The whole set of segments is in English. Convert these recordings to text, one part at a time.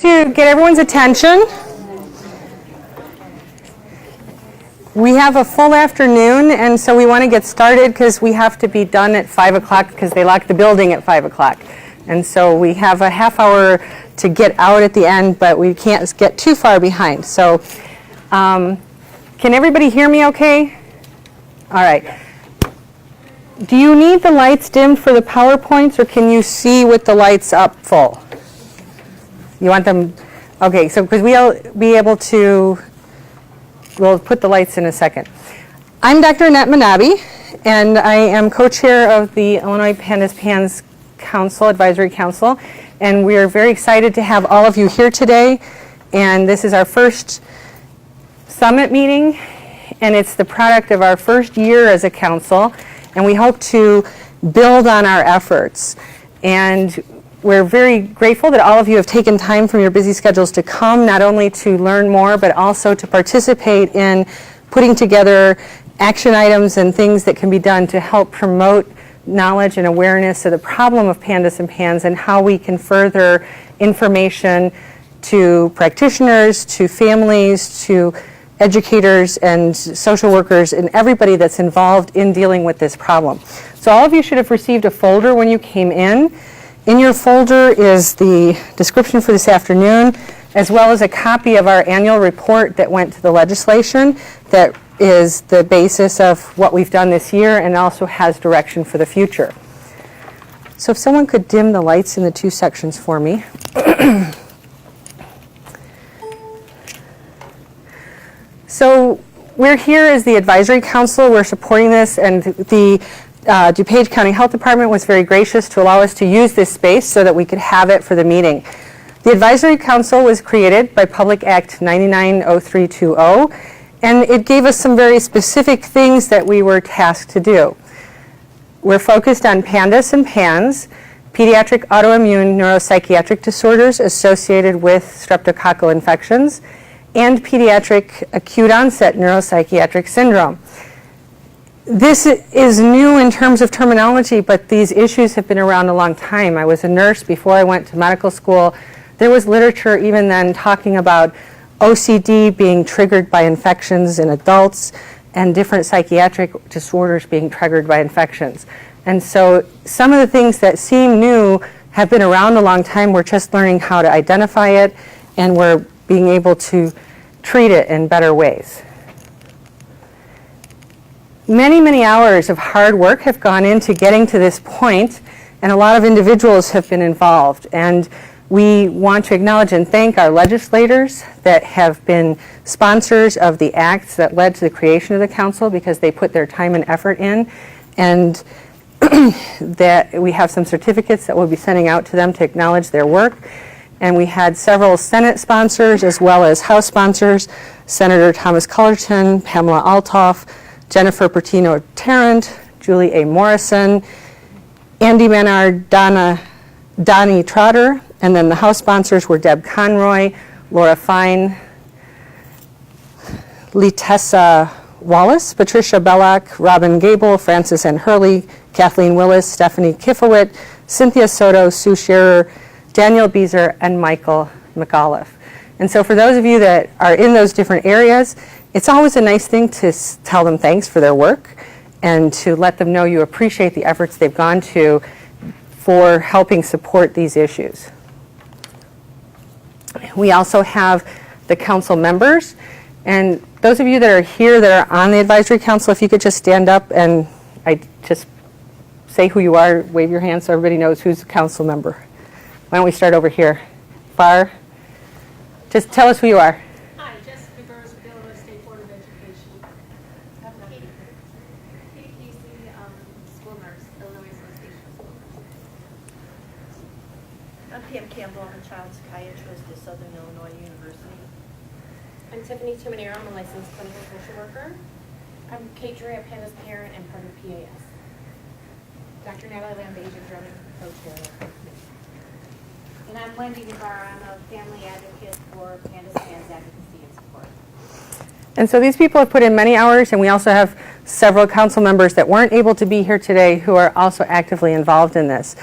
To get everyone's attention, we have a full afternoon, and so we want to get started because we have to be done at 5 o'clock because they lock the building at 5 o'clock. And so we have a half hour to get out at the end, but we can't get too far behind. So can everybody hear me okay? All right. Do you need the lights dimmed for the PowerPoints, or can you see with the lights up full? You want them, okay, so because we'll be able to, we'll put the lights in a second. I'm Dr. Mnabe, and I am co-chair of the Illinois PANDAS PANS Council, Advisory Council, and we are very excited to have all of you here today. And this is our first summit meeting, and it's the product of our first year as a council, and we hope to build on our efforts. And we're very grateful that all of you have taken time from your busy schedules to come, not only to learn more, but also to participate in putting together action items and things that can be done to help promote knowledge and awareness of the problem of PANDAS and PANS and how we can further information to practitioners, to families, to educators and social workers and everybody that's involved in dealing with this problem. So all of you should have received a folder when you came in. In your folder is the description for this afternoon, as well as a copy of our annual report that went to the legislation that is the basis of what we've done this year and also has direction for the future. So if someone could dim the lights in the two sections for me. So we're here as the Advisory Council. We're supporting this, and the DuPage County Health Department was very gracious to allow us to use this space so that we could have it for the meeting. The Advisory Council was created by Public Act 990320, and it gave us some very specific things that we were tasked to do. We're focused on PANDAS and PANS, pediatric autoimmune neuropsychiatric disorders associated with streptococcal infections, and pediatric acute onset neuropsychiatric syndrome. This is new in terms of terminology, but these issues have been around a long time. I was a nurse before I went to medical school. There was literature even then talking about OCD being triggered by infections in adults and different psychiatric disorders being triggered by infections. And so some of the things that seem new have been around a long time. We're just learning how to identify it, and we're being able to treat it in better ways. Many, many hours of hard work have gone into getting to this point, and a lot of individuals have been involved. And we want to acknowledge and thank our legislators that have been sponsors of the acts that led to the creation of the council, because they put their time and effort in, and that we have some certificates that we'll be sending out to them to acknowledge their work. And we had several Senate sponsors as well as House sponsors: Senator Thomas Cullerton, Pamela Altoff, Jennifer Pertino-Tarrant, Julie A. Morrison, Andy Menard, Donnie Trotter, and then the House sponsors were Deb Conroy, Laura Fine, Letessa Wallace, Patricia Bellock, Robin Gable, Francis N. Hurley, Kathleen Willis, Stephanie Kifowit, Cynthia Soto, Sue Scherer, Daniel Beezer, and Michael McAuliffe. And so for those of you that are in those different areas, it's always a nice thing to tell them thanks for their work and to let them know you appreciate the efforts they've gone to for helping support these issues. We also have the council members, and those of you that are here that are on the Advisory Council, if you could just stand up and I just say who you are, wave your hand so everybody knows who's a council member. Why don't we start over here? Far. Just tell us who you are. Hi, Jessica Burrs with the Illinois State Board of Education. I'm Katie Casey, school nurse, Illinois Association of School Nurses. I'm Pam Campbell. I'm a child psychiatrist at Southern Illinois University. I'm Tiffany Chiminero. I'm a licensed clinical social worker. I'm Kate Dre, a PANDAS parent and part of PAS. Dr. Natalie Lambeja, German co-chair. And I'm Wendy Navarro. I'm a family advocate for PANDAS PANS advocacy and support. And so these people have put in many hours, and we also have several council members that weren't able to be here today who are also actively involved in this.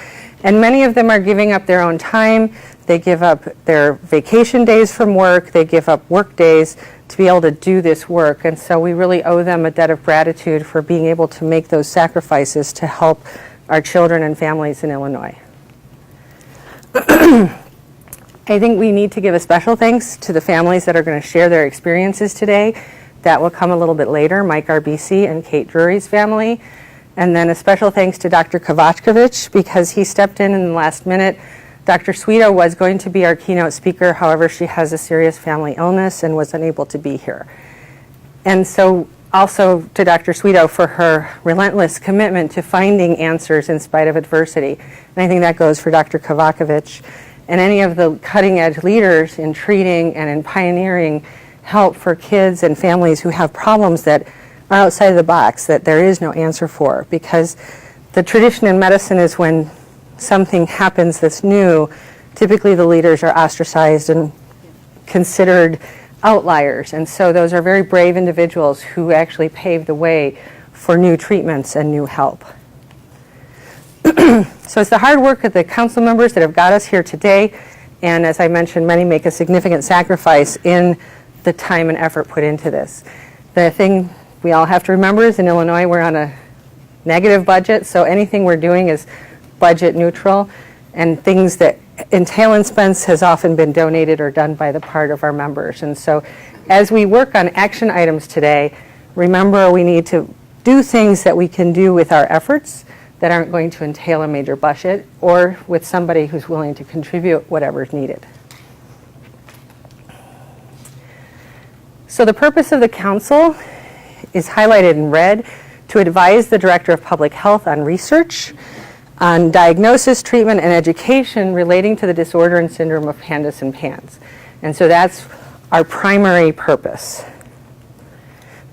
And many of them are giving up their own time. They give up their vacation days from work. They give up work days to be able to do this work. And so we really owe them a debt of gratitude for being able to make those sacrifices to help our children and families in Illinois. I think we need to give a special thanks to the families that are going to share their experiences today. That will come a little bit later, Mike RBC and Kate Drury's family. And then a special thanks to Dr. Kovacevic because he stepped in the last minute. Dr. Sweeto was going to be our keynote speaker, however, she has a serious family illness and was unable to be here. And so also to Dr. Sweeto for her relentless commitment to finding answers in spite of adversity. And I think that goes for Dr. Kovacevic and any of the cutting edge leaders in treating and in pioneering help for kids and families who have problems that are outside of the box, that there is no answer for. Because the tradition in medicine is when something happens that's new, typically the leaders are ostracized and considered outliers. And so those are very brave individuals who actually pave the way for new treatments and new help. So it's the hard work of the council members that have got us here today. And as I mentioned, many make a significant sacrifice in the time and effort put into this. The thing we all have to remember is in Illinois, we're on a negative budget. So anything we're doing is budget neutral. And things that entail expense has often been donated or done by the part of our members. And so as we work on action items today, remember we need to do things that we can do with our efforts that aren't going to entail a major budget or with somebody who's willing to contribute whatever is needed. So the purpose of the council is highlighted in red: to advise the Director of Public Health on research, on diagnosis, treatment, and education relating to the disorder and syndrome of PANDAS and PANS. And so that's our primary purpose.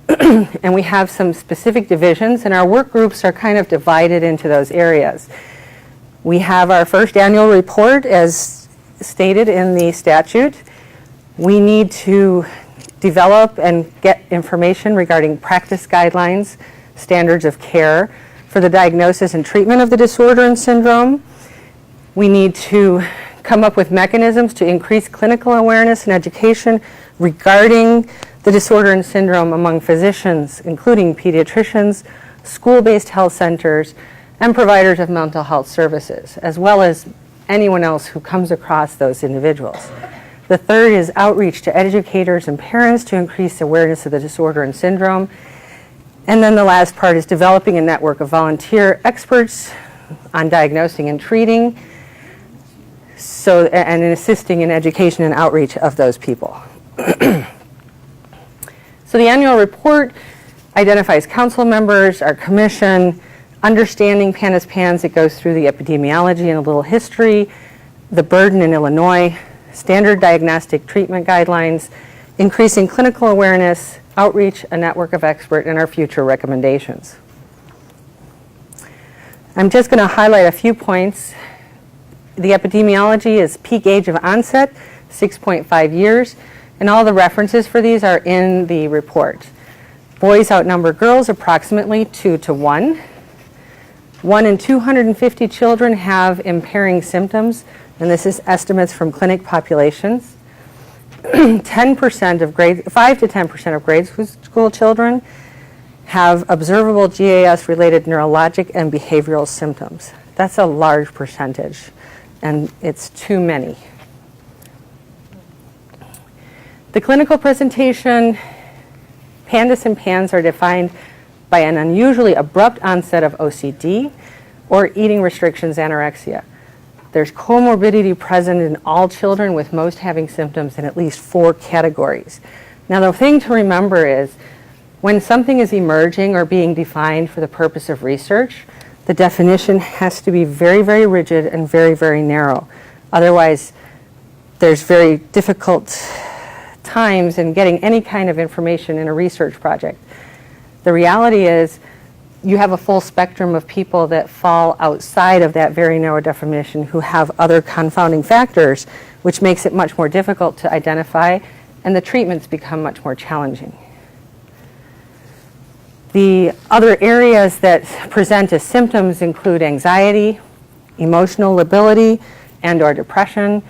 And we have some specific divisions, and our work groups are kind of divided into those areas. We have our first annual report as stated in the statute. We need to develop and get information regarding practice guidelines, standards of care for the diagnosis and treatment of the disorder and syndrome. We need to come up with mechanisms to increase clinical awareness and education regarding the disorder and syndrome among physicians, including pediatricians, school-based health centers, and providers of mental health services, as well as anyone else who comes across those individuals. The third is outreach to educators and parents to increase awareness of the disorder and syndrome. And then the last part is developing a network of volunteer experts on diagnosing and treating, and assisting in education and outreach of those people. So the annual report identifies council members, our commission, understanding PANDAS PANS. It goes through the epidemiology and a little history, the burden in Illinois, standard diagnostic treatment guidelines, increasing clinical awareness, outreach, a network of experts, and our future recommendations. I'm just going to highlight a few points. The epidemiology is peak age of onset, 6.5 years, and all the references for these are in the report. Boys outnumber girls approximately 2 to 1. 1 in 250 children have impairing symptoms, and this is estimates from clinic populations. 10% of 5 to 10% of grade school children have observable GAS-related neurologic and behavioral symptoms. That's a large percentage, and it's too many. The clinical presentation, PANDAS and PANS are defined by an unusually abrupt onset of OCD or eating restrictions, anorexia. There's comorbidity present in all children, with most having symptoms in at least 4 categories. Now, the thing to remember is when something is emerging or being defined for the purpose of research, the definition has to be very, very rigid and very, very narrow. Otherwise, there's very difficult times in getting any kind of information in a research project. The reality is you have a full spectrum of people that fall outside of that very narrow definition who have other confounding factors, which makes it much more difficult to identify, and the treatments become much more challenging. The other areas that present as symptoms include anxiety, emotional lability and or depression,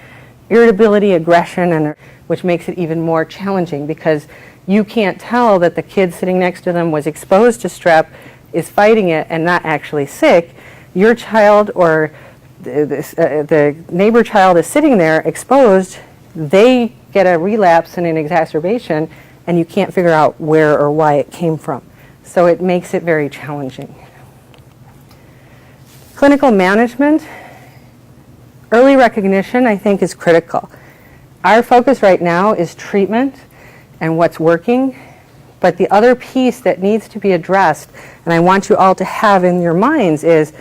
irritability, aggression, and which makes it even more challenging because you can't tell that the kid sitting next to them was exposed to strep, is fighting it, and not actually sick. Your child or the neighbor child is sitting there exposed, they get a relapse and an exacerbation, and you can't figure out where or why it came from. So it makes it very challenging. Clinical management, early recognition, I think, is critical. Our focus right now is treatment and what's working, but the other piece that needs to be addressed, and I want you all to have in your minds, is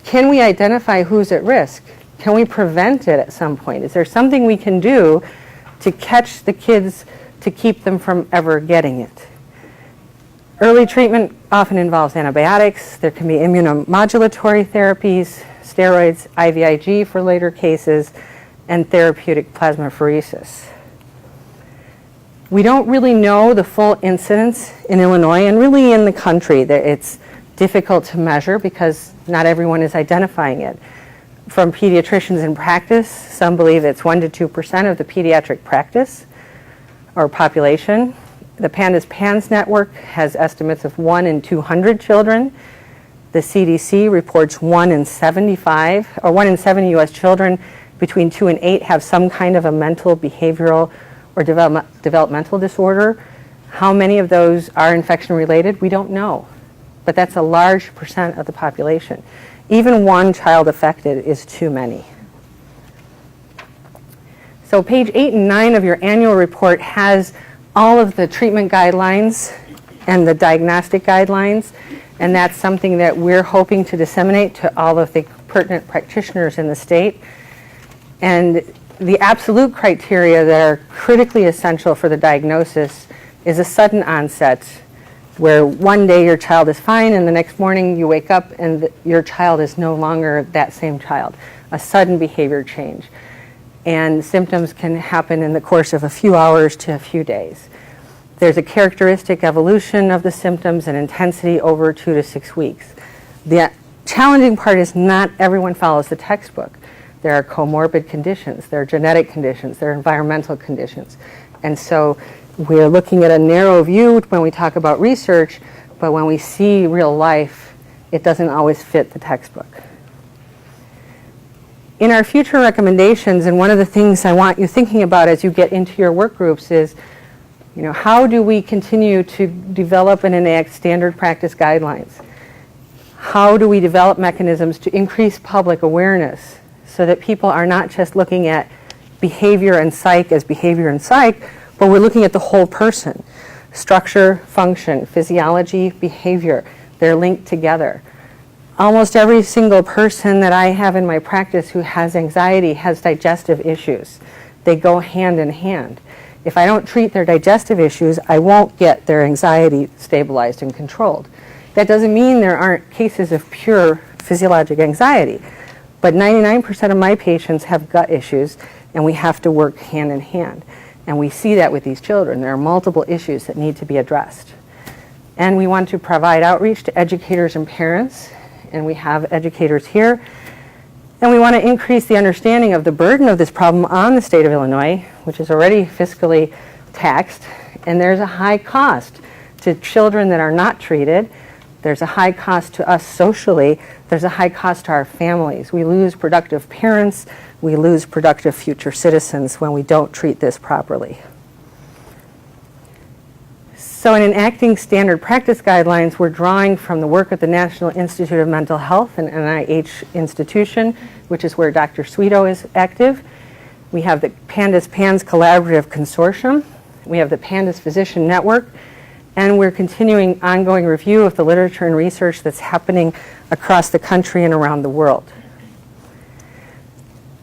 can we identify who's at risk? Can we prevent it at some point? Is there something we can do to catch the kids to keep them from ever getting it? Early treatment often involves antibiotics. There can be immunomodulatory therapies, steroids, IVIG for later cases, and therapeutic plasmapheresis. We don't really know the full incidence in Illinois and really in the country. It's difficult to measure because not everyone is identifying it. From pediatricians in practice, some believe it's 1% to 2% of the pediatric practice or population. The PANDAS network has estimates of 1 in 200 children. The CDC reports 1 in 75, or 1 in 70 U.S. children between 2 and 8 have some kind of a mental, behavioral, or developmental disorder. How many of those are infection-related? We don't know, but that's a large percent of the population. Even one child affected is too many. So page 8 and 9 of your annual report has all of the treatment guidelines and the diagnostic guidelines, and that's something that we're hoping to disseminate to all of the pertinent practitioners in the state. And the absolute criteria that are critically essential for the diagnosis is a sudden onset, where one day your child is fine and the next morning you wake up and your child is no longer that same child. A sudden behavior change. And symptoms can happen in the course of a few hours to a few days. There's a characteristic evolution of the symptoms and intensity over 2 to 6 weeks. The challenging part is not everyone follows the textbook. There are comorbid conditions, there are genetic conditions, there are environmental conditions. And so we're looking at a narrow view when we talk about research, but when we see real life, it doesn't always fit the textbook. In our future recommendations, and one of the things I want you thinking about as you get into your work groups is, how do we continue to develop and enact standard practice guidelines? How do we develop mechanisms to increase public awareness so that people are not just looking at behavior and psych as behavior and psych, but we're looking at the whole person. Structure, function, physiology, behavior, they're linked together. Almost every single person that I have in my practice who has anxiety has digestive issues. They go hand in hand. If I don't treat their digestive issues, I won't get their anxiety stabilized and controlled. That doesn't mean there aren't cases of pure physiologic anxiety, but 99% of my patients have gut issues, and we have to work hand in hand. And we see that with these children. There are multiple issues that need to be addressed. And we want to provide outreach to educators and parents, and we have educators here. And we want to increase the understanding of the burden of this problem on the state of Illinois, which is already fiscally taxed, and there's a high cost to children that are not treated. There's a high cost to us socially. There's a high cost to our families. We lose productive parents. We lose productive future citizens when we don't treat this properly. So in enacting standard practice guidelines, we're drawing from the work of the National Institute of Mental Health, an NIH institution, which is where Dr. Sweeto is active. We have the PANDAS PANS Collaborative Consortium. We have the PANDAS Physician Network. And we're continuing ongoing review of the literature and research that's happening across the country and around the world.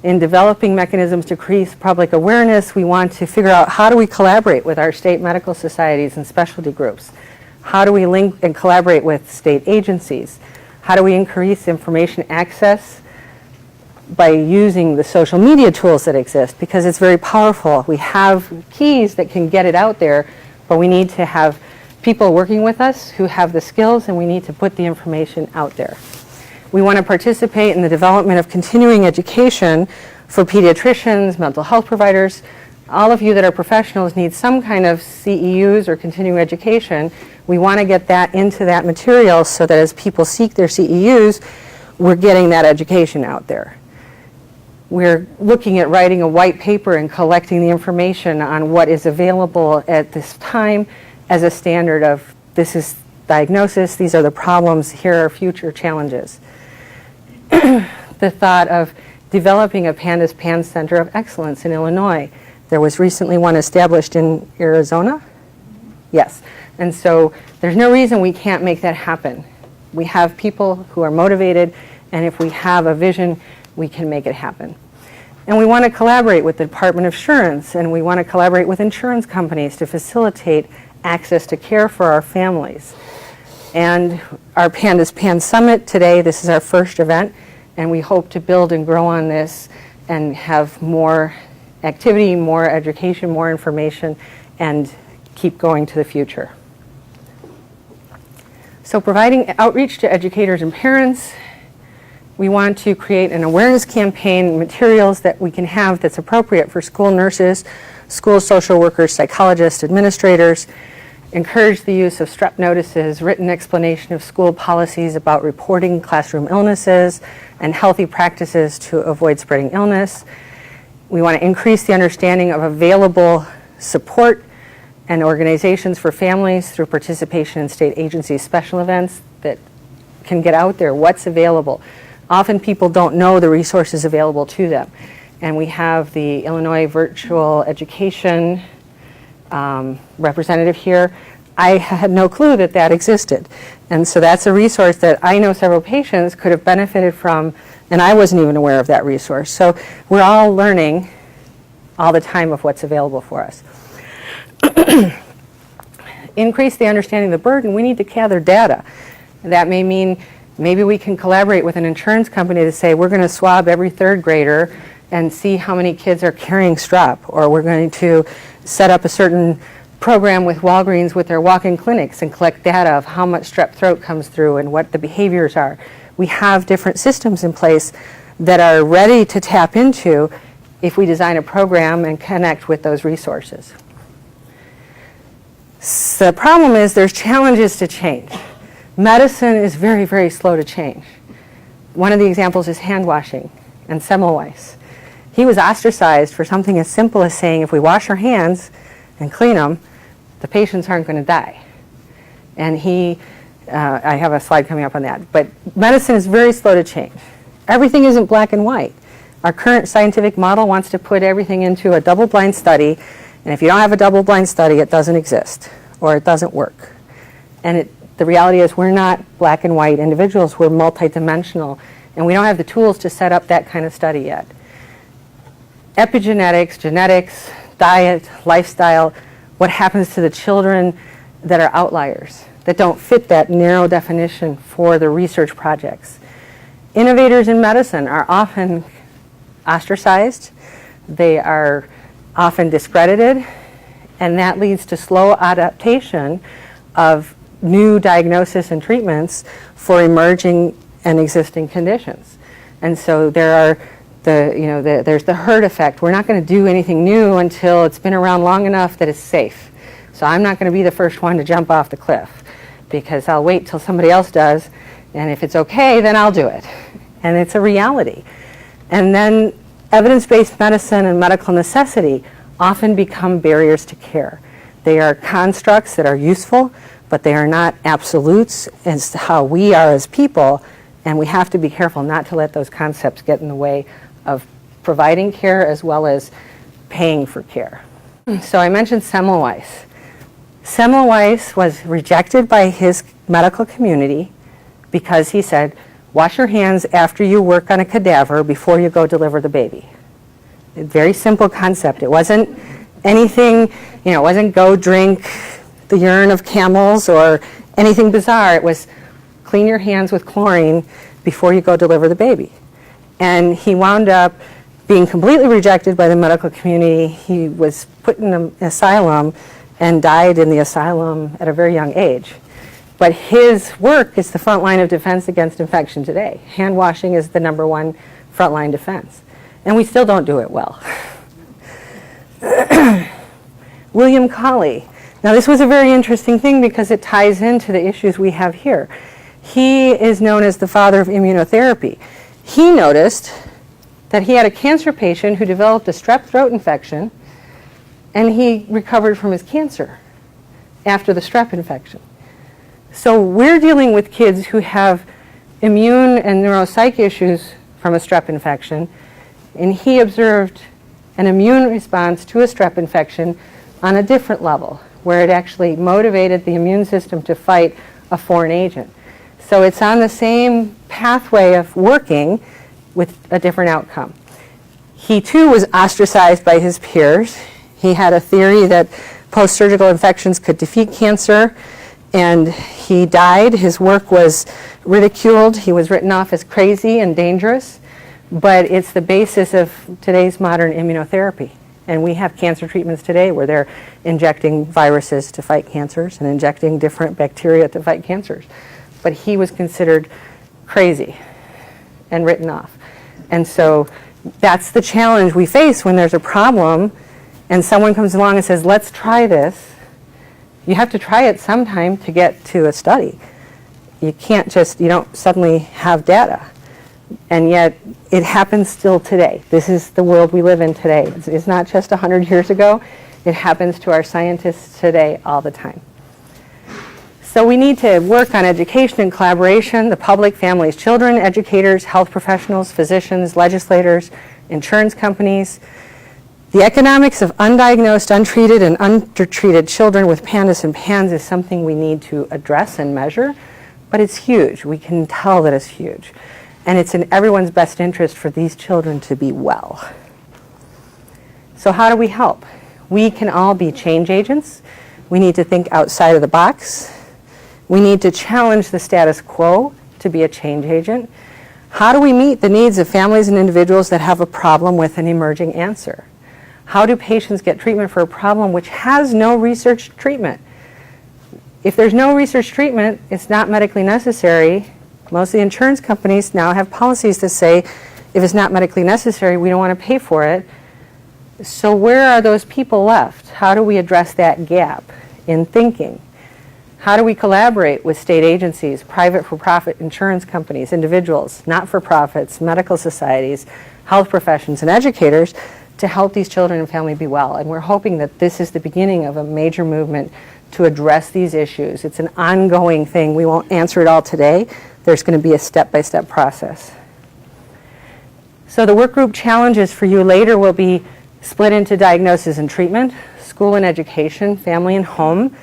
In developing mechanisms to increase public awareness, we want to figure out how do we collaborate with our state medical societies and specialty groups? How do we link and collaborate with state agencies? How do we increase information access by using the social media tools that exist? Because it's very powerful. We have keys that can get it out there, but we need to have people working with us who have the skills, and we need to put the information out there. We want to participate in the development of continuing education for pediatricians, mental health providers. All of you that are professionals need some kind of CEUs or continuing education. We want to get that into that material so that as people seek their CEUs, we're getting that education out there. We're looking at writing a white paper and collecting the information on what is available at this time as a standard of this is diagnosis, these are the problems, here are future challenges. The thought of developing a PANDAS PAN Center of Excellence in Illinois. There was recently one established in Arizona. Yes, and so there's no reason we can't make that happen. We have people who are motivated, and if we have a vision, we can make it happen. And we want to collaborate with the Department of Insurance, and we want to collaborate with insurance companies to facilitate access to care for our families. And our PANDAS PAN Summit today, this is our first event, and we hope to build and grow on this and have more activity, more education, more information, and keep going to the future. So providing outreach to educators and parents, we want to create an awareness campaign, materials that we can have that's appropriate for school nurses, school social workers, psychologists, administrators, encourage the use of strep notices, written explanation of school policies about reporting classroom illnesses, and healthy practices to avoid spreading illness. We want to increase the understanding of available support and organizations for families through participation in state agencies' special events that can get out there, what's available. Often people don't know the resources available to them. And we have the Illinois Virtual Education representative here. I had no clue that that existed. And so that's a resource that I know several patients could have benefited from, and I wasn't even aware of that resource. So we're all learning all the time of what's available for us. Increase the understanding of the burden. We need to gather data. That may mean maybe we can collaborate with an insurance company to say we're going to swab every third grader and see how many kids are carrying strep, or we're going to set up a certain program with Walgreens with their walk-in clinics and collect data of how much strep throat comes through and what the behaviors are. We have different systems in place that are ready to tap into if we design a program and connect with those resources. So the problem is there's challenges to change. Medicine is very, very slow to change. One of the examples is hand washing and Semmelweis. He was ostracized for something as simple as saying if we wash our hands and clean them, the patients aren't going to die. And I have a slide coming up on that, but medicine is very slow to change. Everything isn't black and white. Our current scientific model wants to put everything into a double-blind study, and if you don't have a double-blind study, it doesn't exist, or it doesn't work. And the reality is we're not black and white individuals, we're multidimensional, and we don't have the tools to set up that kind of study yet. Epigenetics, genetics, diet, lifestyle, what happens to the children that are outliers, that don't fit that narrow definition for the research projects. Innovators in medicine are often ostracized, they are often discredited, and that leads to slow adaptation of new diagnosis and treatments for emerging and existing conditions. And so there's the herd effect. We're not going to do anything new until it's been around long enough that it's safe. So I'm not going to be the first one to jump off the cliff because I'll wait till somebody else does, and if it's okay, then I'll do it. And it's a reality. And then evidence-based medicine and medical necessity often become barriers to care. They are constructs that are useful, but they are not absolutes as to how we are as people, and we have to be careful not to let those concepts get in the way of providing care as well as paying for care. So I mentioned Semmelweis. Semmelweis was rejected by his medical community because he said, wash your hands after you work on a cadaver before you go deliver the baby. A very simple concept. It wasn't anything, it wasn't go drink the urine of camels or anything bizarre. It was clean your hands with chlorine before you go deliver the baby. And he wound up being completely rejected by the medical community. He was put in an asylum and died in the asylum at a very young age. But his work is the front line of defense against infection today. Hand washing is the #1 frontline defense. And we still don't do it well. William Colley. Now this was a very interesting thing because it ties into the issues we have here. He is known as the father of immunotherapy. He noticed that he had a cancer patient who developed a strep throat infection, and he recovered from his cancer after the strep infection. So we're dealing with kids who have immune and neuropsych issues from a strep infection, and he observed an immune response to a strep infection on a different level, where it actually motivated the immune system to fight a foreign agent. So it's on the same pathway of working with a different outcome. He too was ostracized by his peers. He had a theory that post-surgical infections could defeat cancer, and he died. His work was ridiculed. He was written off as crazy and dangerous, but it's the basis of today's modern immunotherapy. And we have cancer treatments today where they're injecting viruses to fight cancers and injecting different bacteria to fight cancers. But he was considered crazy and written off. And so that's the challenge we face when there's a problem and someone comes along and says, let's try this. You have to try it sometime to get to a study. You can't just, you don't suddenly have data. And yet it happens still today. This is the world we live in today. It's not just 100 years ago. It happens to our scientists today all the time. So we need to work on education and collaboration, the public, families, children, educators, health professionals, physicians, legislators, insurance companies. The economics of undiagnosed, untreated, and undertreated children with PANDAS and PANS is something we need to address and measure, but it's huge. We can tell that it's huge. And it's in everyone's best interest for these children to be well. So how do we help? We can all be change agents. We need to think outside of the box. We need to challenge the status quo to be a change agent. How do we meet the needs of families and individuals that have a problem with an emerging answer? How do patients get treatment for a problem which has no research treatment? If there's no research treatment, it's not medically necessary. Most of the insurance companies now have policies that say, if it's not medically necessary, we don't want to pay for it. So where are those people left? How do we address that gap in thinking? How do we collaborate with state agencies, private for-profit insurance companies, individuals, not-for-profits, medical societies, health professions, and educators to help these children and family be well? And we're hoping that this is the beginning of a major movement to address these issues. It's an ongoing thing. We won't answer it all today. There's going to be a step-by-step process. So the work group challenges for you later will be split into diagnosis and treatment, school and education, family and home,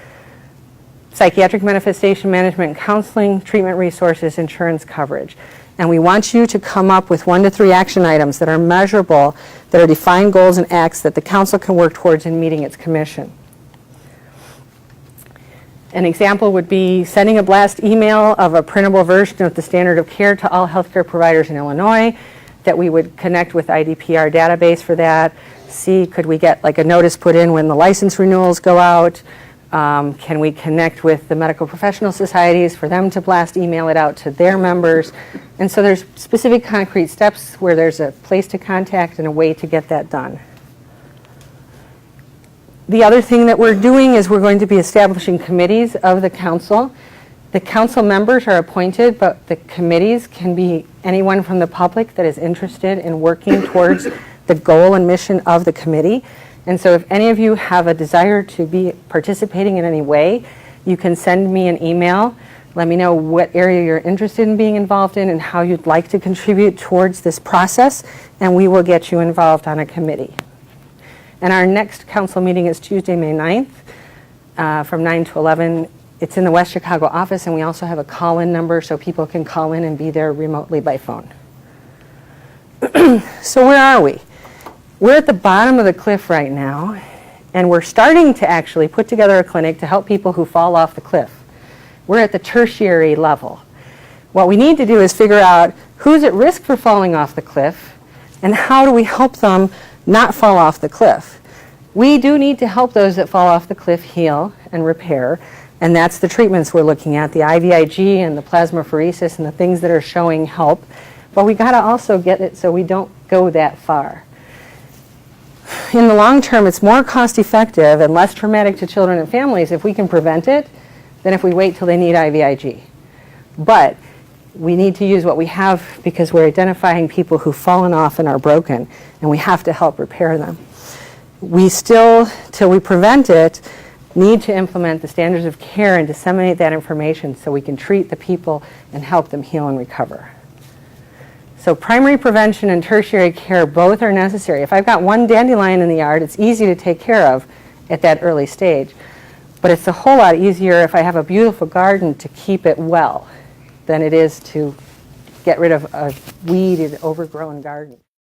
psychiatric manifestation management and counseling, treatment resources, insurance coverage. And we want you to come up with 1 to 3 action items that are measurable, that are defined goals and acts that the council can work towards in meeting its commission. An example would be sending a blast email of a printable version of the standard of care to all healthcare providers in Illinois, that we would connect with IDPR database for that. See, could we get like a notice put in when the license renewals go out? Can we connect with the medical professional societies for them to blast email it out to their members? And so there's specific concrete steps where there's a place to contact and a way to get that done. The other thing that we're doing is we're going to be establishing committees of the council. The council members are appointed, but the committees can be anyone from the public that is interested in working towards the goal and mission of the committee. And so if any of you have a desire to be participating in any way, you can send me an email. Let me know what area you're interested in being involved in and how you'd like to contribute towards this process, and we will get you involved on a committee. And our next council meeting is Tuesday, May 9th from 9 to 11. It's in the West Chicago office, and we also have a call-in number so people can call in and be there remotely by phone. So where are we? We're at the bottom of the cliff right now, and we're starting to actually put together a clinic to help people who fall off the cliff. We're at the tertiary level. What we need to do is figure out who's at risk for falling off the cliff, and how do we help them not fall off the cliff. We do need to help those that fall off the cliff heal and repair, And that's the treatments we're looking at, the IVIG and the plasmapheresis and the things that are showing help. But we got to also get it so we don't go that far. In the long term, it's more cost effective and less traumatic to children and families if we can prevent it than if we wait till they need IVIG. But we need to use what we have because we're identifying people who've fallen off and are broken, and we have to help repair them. We still, till we prevent it, need to implement the standards of care and disseminate that information so we can treat the people and help them heal and recover. So primary prevention and tertiary care both are necessary. If I've got one dandelion in the yard, it's easy to take care of at that early stage. But it's a whole lot easier if I have a beautiful garden to keep it well than it is to get rid of a weeded, overgrown garden.